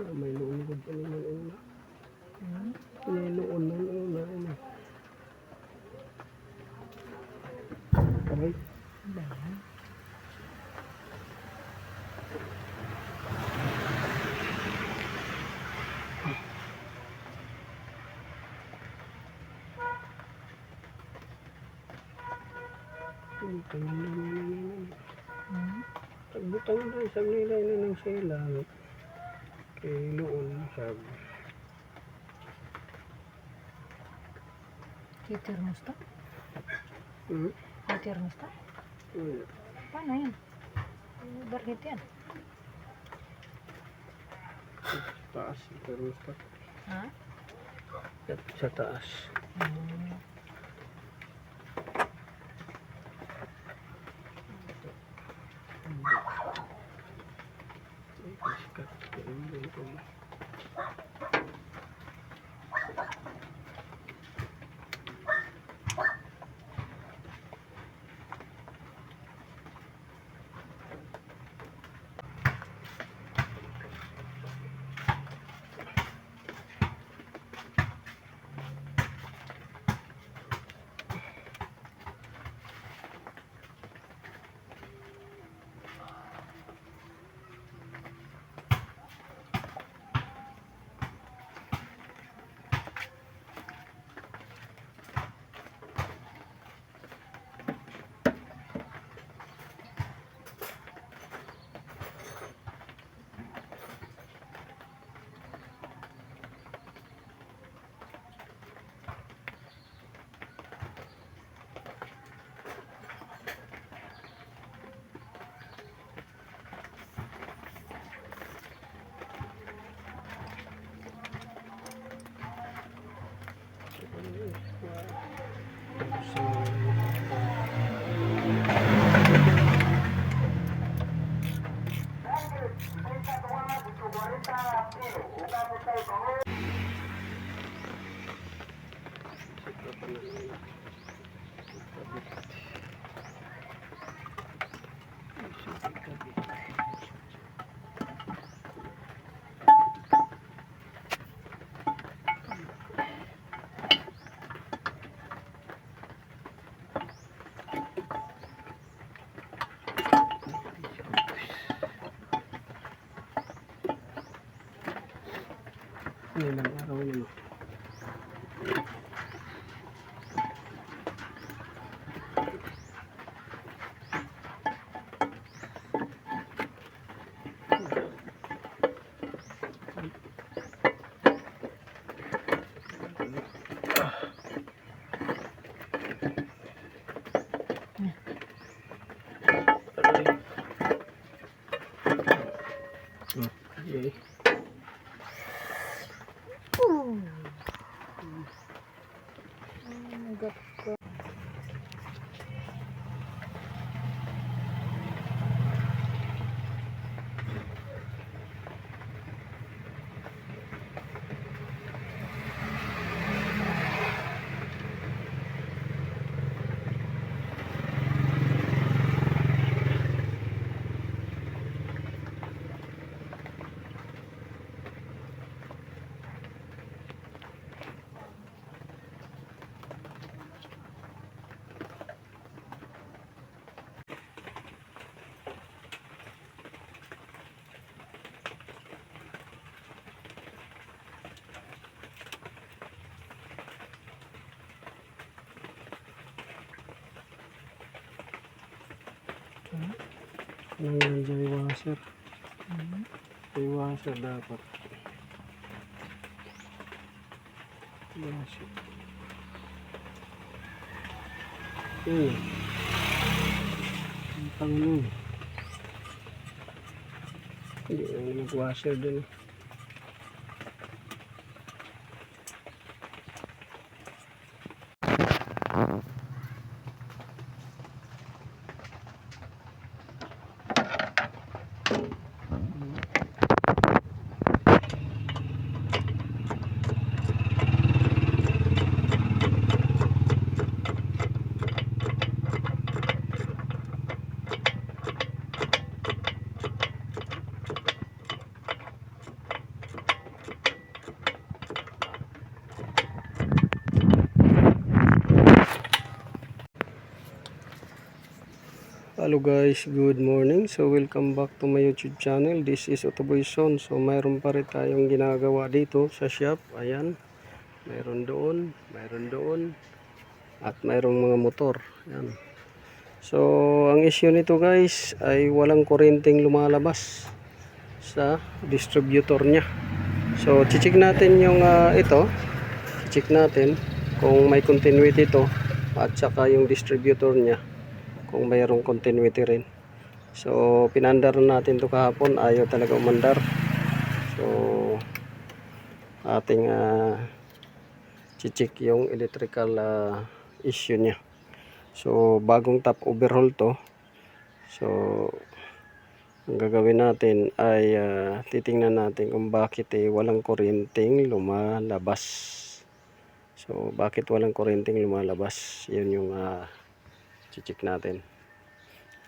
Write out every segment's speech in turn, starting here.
May noon ko pa naman una. May noon ng una. Aray. Ba yan? Tagbutang na isang nilay na ng silang. Kay noon sabi. Termosta? Termosta? Paano yan? Bakit yan? Sa taas, termostat. Ha? Sa taas. Ilang araw naman. Okay. Ng dry washer. Dry washer dapat. Washer. Ang pangulo. Hindi na nag-washer din. guys, good morning. So welcome back to my YouTube channel. This is Otoboy Son. So mayroon pa rin tayong ginagawa dito sa shop. Ayan, mayroon doon, at mayroong mga motor. Ayan. So ang issue nito guys ay walang kuryenteng lumalabas sa distributor niya. So check natin yung ito. Check natin kung may continuity ito at saka yung distributor niya kung mayroong continuity rin. So pinandar natin to kahapon, ayaw talaga umandar. So ating check yung electrical issue niya. So bagong top overhaul to. So ang gagawin natin ay titingnan natin kung bakit walang kuryenteng lumalabas. So bakit walang kuryenteng lumalabas, yun yung check natin.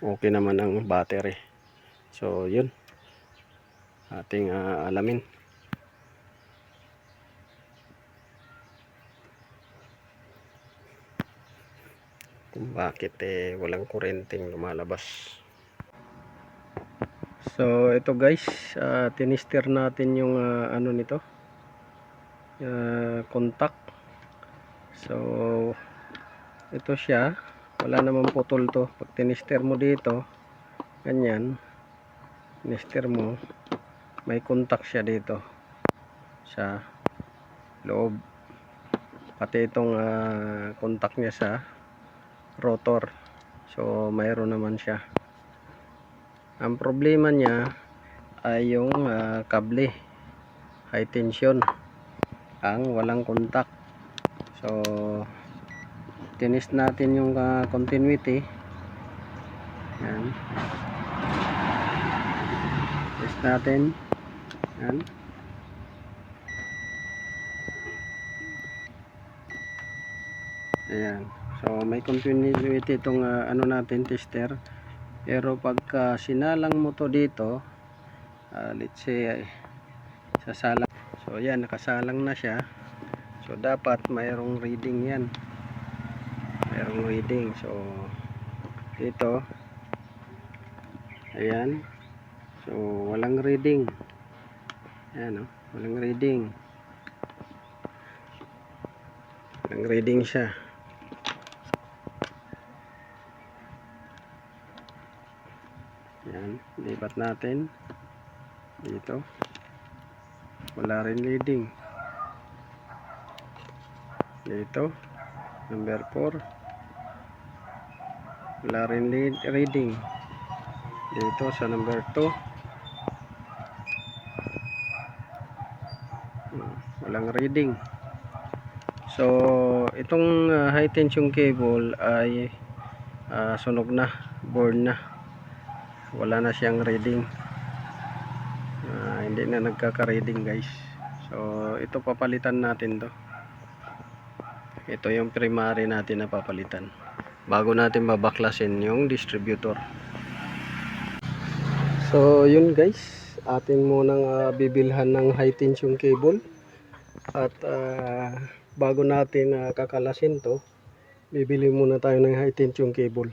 Okay naman ang battery. So yun ating alamin kung bakit walang kuryenteng lumalabas. So ito guys, tinister natin yung ano nito, contact. So ito siya, wala namang putol to. Pag tinister mo dito, ganyan, tinister mo, may contact siya dito sa loob, pati itong contact niya sa rotor. So mayroon naman siya. Ang problema niya ay yung kable high tension ang walang contact. So tinis natin yung continuity. Yan, test natin. Yan, ayan. So may continuity itong ano natin, tester. Pero pagka sinalang mo to dito, let's say sasalang. So yan, nakasalang na siya. So dapat mayroong reading yan. Mayroong reading. So dito, ayan. So walang reading. Ayan, walang reading. Walang reading siya. Yan, lipat natin dito, wala rin reading. Dito number 4, wala rin reading. Dito sa number 2, walang reading. So itong high tension cable ay sunog na, burn na, wala na siyang reading. Hindi na nagkaka-reading guys. So ito papalitan natin to. Ito yung primary natin na papalitan bago natin babaklasin yung distributor. So yun guys, atin munang bibilhan ng high tension cable. At bago natin kakalasin to, bibili muna tayo ng high tension cable.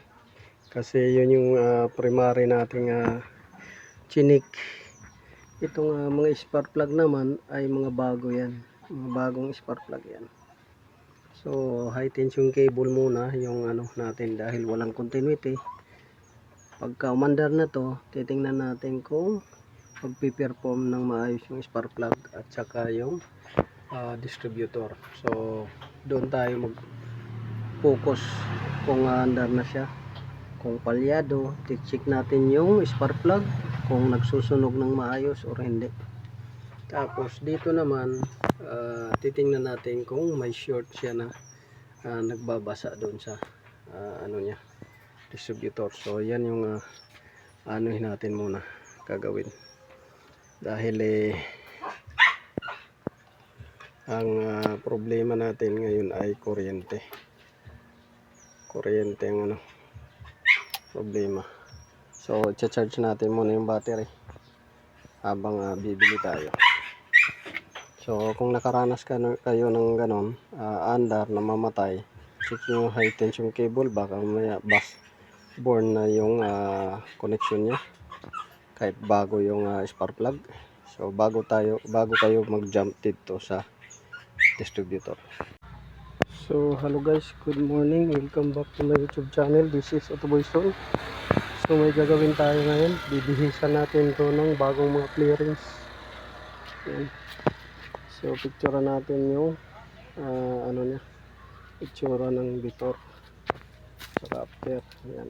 Kasi yun yung primary nating chinik. Itong mga spark plug naman ay mga bago yan, mga bagong spark plug yan. So high tension cable muna yung ano natin, dahil walang continuity. Pagka umandar na to, titingnan natin kung magpiperform ng maayos yung spark plug at saka yung distributor. So doon tayo mag focus kung andar na siya. Kung palyado, check natin yung spark plug kung nagsusunog ng maayos or hindi. Tapos dito naman titingnan natin kung may short siya na nagbabasa doon sa ano niya, distributor. So yan yung anuhin natin muna gagawin, dahil ang problema natin ngayon ay kuryente ang ano problema. So i-charge natin muna yung battery habang bibili tayo. So kung nakaranas kayo ng ganon, andar na mamatay, check nyo high tension cable, baka born na yung connection niya kahit bago yung spark plug. So bago kayo mag-jump dito sa distributor. So hello guys, good morning, welcome back to my YouTube channel. This is Otoboy Son. So may gagawin tayo ngayon, bibihisan natin to ng bagong mga clearings. Yan. So picture natin yung ano niya, itsura ng before saka after. Yan.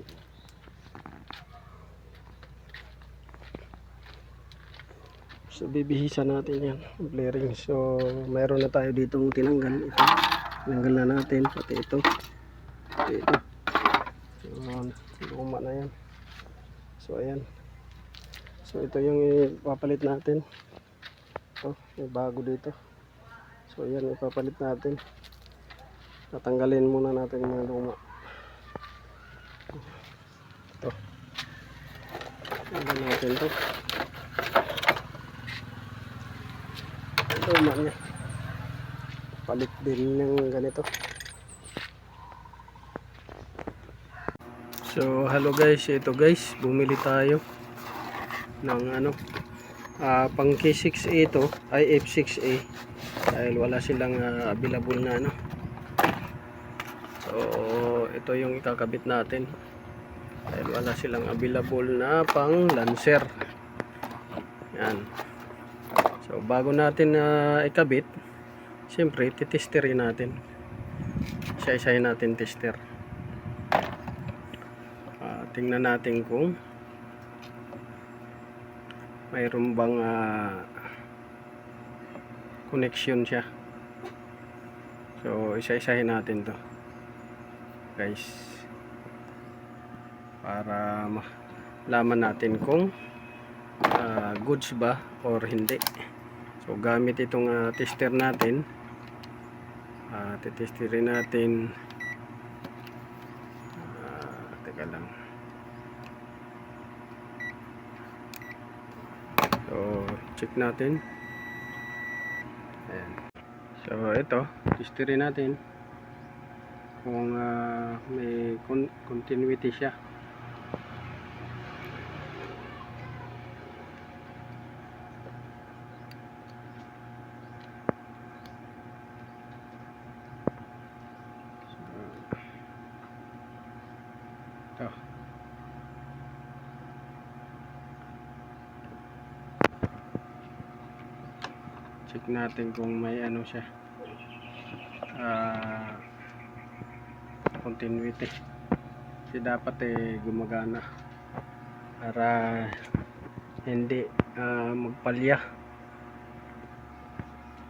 So bibihisan natin yan, clearing. So mayroon na tayo ditong tinanggal. Ito, tinanggal na natin pati ito. Pati ito. So luma na yan. So ayan. So ito yung ipapalit natin. Ito, may bago dito. So ayan, ipapalit natin. Tatanggalin muna natin yung mga luma. Ito. Tanggalin natin ito. Luma niya. Palit din ng ganito. So hello guys, ito guys, bumili tayo ng ano, pang K6A ito ay F6A dahil wala silang available na ano. So ito yung ikakabit natin dahil wala silang available na pang Lancer. Yan. So bago natin ikabit, siyempre titesterin natin. Isa-isahin natin tester. Tingnan natin kung mayroon bang connection siya. So isa-isahin natin to guys para malaman natin kung goods ba or hindi. So gamit itong tester natin, titesterin natin. Teka lang. So check natin. Ayan. So ito, testerin natin kung may continuity siya. Ito. Check natin kung may ano siya, continuity. Kasi dapat gumagana para hindi magpalya,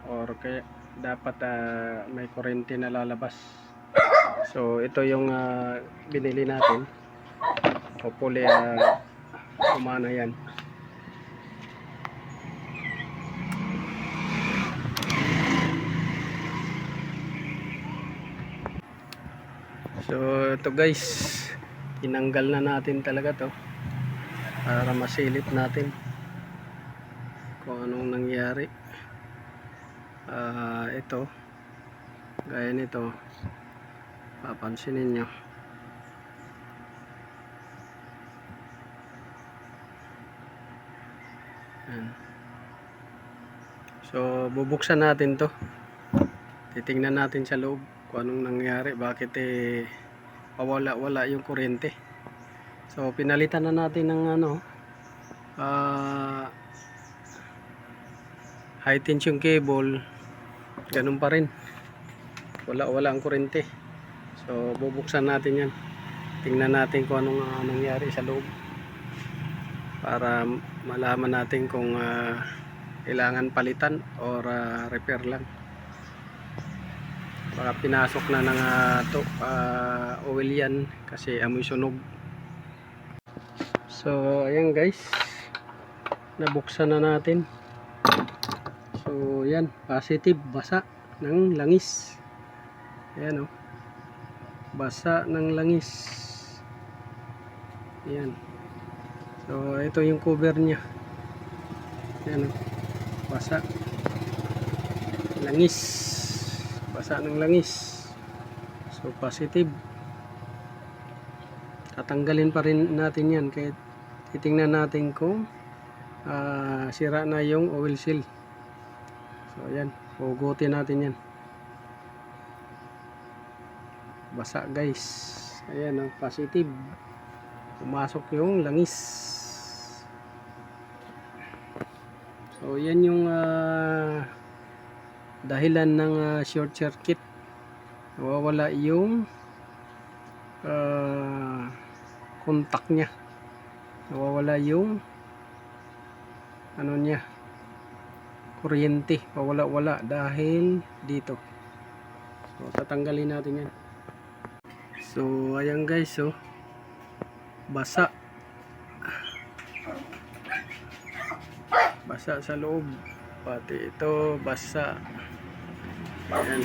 or kaya dapat may kuryente na lalabas. So ito yung binili natin. Hopefully kumana yan. So ito guys, tinanggal na natin talaga to para masilip natin kung anong nangyari. Ito, gaya nito, papansinin nyo. Yan. So bubuksan natin to, titingnan natin sa loob kung anong nangyari, bakit pawala-wala yung kuryente. So pinalitan na natin ng ano, high tension cable, ganun pa rin, wala ang kuryente. So bubuksan natin yan, tingnan natin kung anong nangyari sa loob para malaman natin kung kailangan palitan or repair lang. Baka pinasok na ng oil yan kasi amoy sunog. So ayan guys, nabuksan na natin. So yan, positive, basa ng langis. Ayan o, basa ng langis. Ayan. So ito yung cover nya. Ayan o, basa langis, basa ng langis. So positive. tatanggalin pa rin natin yan, kaya titingnan natin kung sira na yung oil seal. So ayan, hugutin natin yan. Basa guys, ayan oh, positive, pumasok yung langis. So yan yung dahilan ng short circuit. Nawawala yung contact nya, nawawala yung ano nya, kuryente, wala dahil dito. So tatanggalin natin yan. So ayan guys, so basa sa loob, pati ito basa. Ayan,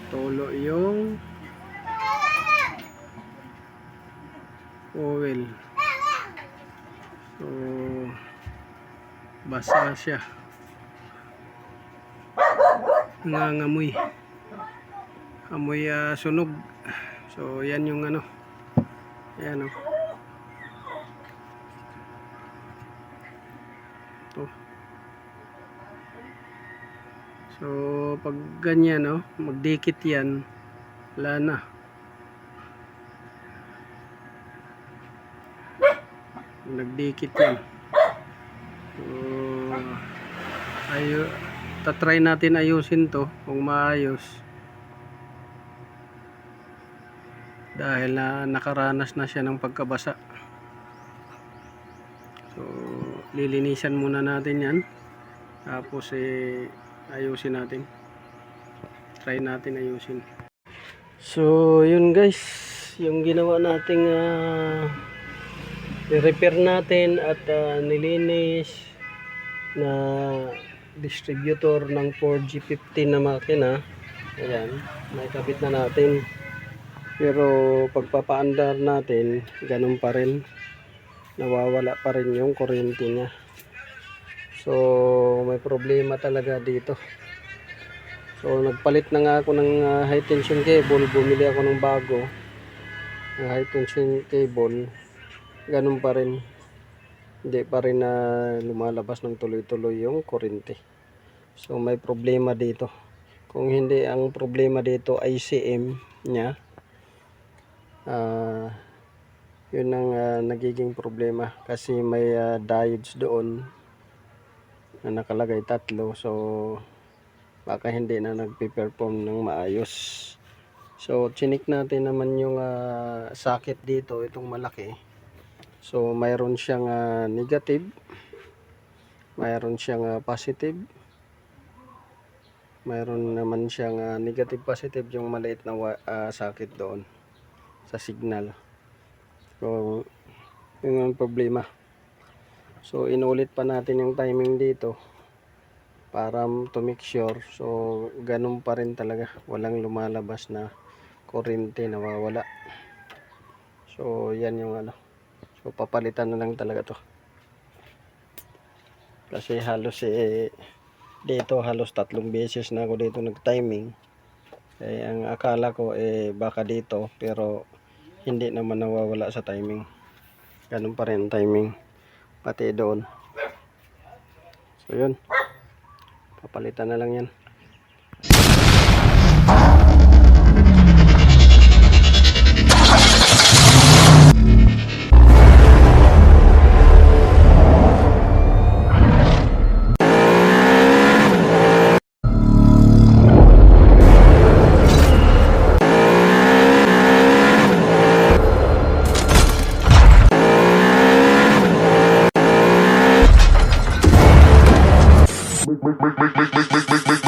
tulo yung oil. So basa siya, nangangamoy, amoy sunog. So yan yung ano, ayan o, to. So pag ganyan no, magdikit yan, wala na. Nagdikit yan. So tatry natin ayusin to kung maayos, dahil nakaranas na siya ng pagkabasa. So lilinisan muna natin yan, tapos ayusin natin, try natin ayusin. So yun guys, yung ginawa nating i-repair natin at nilinis na distributor ng 4G15 na makina. Ayan, naikabit na natin, pero pagpapaandar natin, ganun pa rin, nawawala pa rin yung kuryente niya. So may problema talaga dito. So nagpalit na nga ako ng high tension cable, bumili ako ng bago ng high tension cable, ganun pa rin, hindi pa rin na lumalabas ng tuloy-tuloy yung kuryente. So may problema dito. Kung hindi ang problema dito ay ICM nya, yun ang nagiging problema, kasi may diodes doon na nakalagay, 3. So baka hindi na nagpe-perform ng maayos. So chinik natin naman yung socket dito, itong malaki. So mayroon siyang negative, mayroon siyang positive, mayroon naman siyang negative positive, yung maliit na socket doon sa signal. So yun ang problema. So inulit pa natin yung timing dito para to make sure. So ganun pa rin talaga, walang lumalabas na kuryente, nawawala. So yan yung ano. So papalitan na lang talaga to, kasi halos dito halos 3 beses na ako dito nag-timing. Ang akala ko baka dito, pero hindi naman nawawala sa timing, ganun pa rin timing pati doon. So yun, papalitan na lang yan. Make